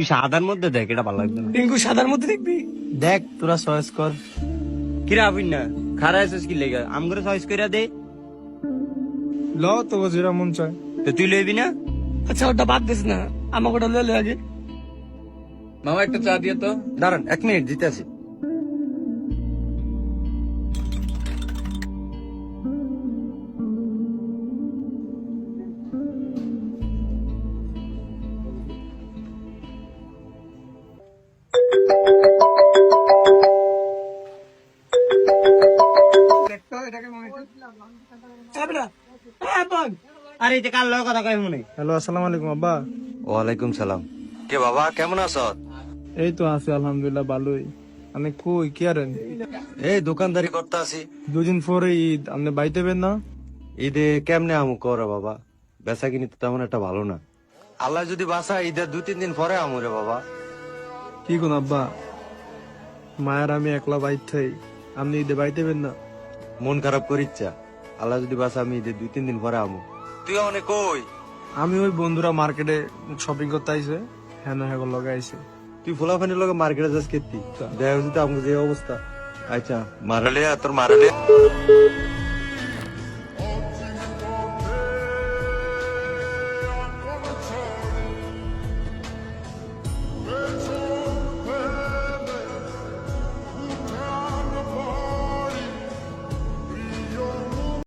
তুই সাদার মধ্যে দেখ, এটা ভালো লাগবে না। টিঙ্কু সাদার মধ্যে দেখবি? দেখ তোরা চয়েস কর। কিরা আবিন না খারা আছিস কি লেগা? আম করে চয়েস কইরা দে। ল তো যেটা মন চায়। তো তুই লইবি না? আচ্ছা ওটা বাদ দিস না, আমাকে ওটা লইলে আগে। মামা একটা চা দিয়ে তো। দাঁড়ান 1 মিনিট দিতে আসি। আরে এটা কার লগে কথা কই মনে? হ্যালো, আসসালামু আলাইকুম আব্বা। ওয়ালাইকুম সালাম। কে বাবা কেমন আছো? এই তো আছি আলহামদুলিল্লাহ ভালোই। আপনি কই কি আরেন? এই দোকানদারি করতে আসি। দুদিন পরে ঈদ, আপনি বাইতে বেন না? ঈদে কেমনে আমু করে বাবা? বেচা কিনি তো তেমন একটা ভালো না। আল্লাহ যদি বাসা ঈদের 2-3 দিন পরে আমু রে বাবা। কি কোন আব্বা, মায়ের আমি একলা বাইতে, আপনি ঈদে বাইতে বেন না? মন খারাপ করিচ্ছা। আল্লাহ যদি বাসা আমি ঈদের 2-3 দিন পরে আমু। তুই অনেক কই? আমি ওই বন্ধুরা মার্কেটে শপিং করতে আইছে, হ্যাঁ হ্যাঁ লগে আইছে। তুই ফুলাফানির লগে মার্কেটে যাস কেতি? দেখ যদি আমাকে যে অবস্থা। আচ্ছা মারালে তোর মারালে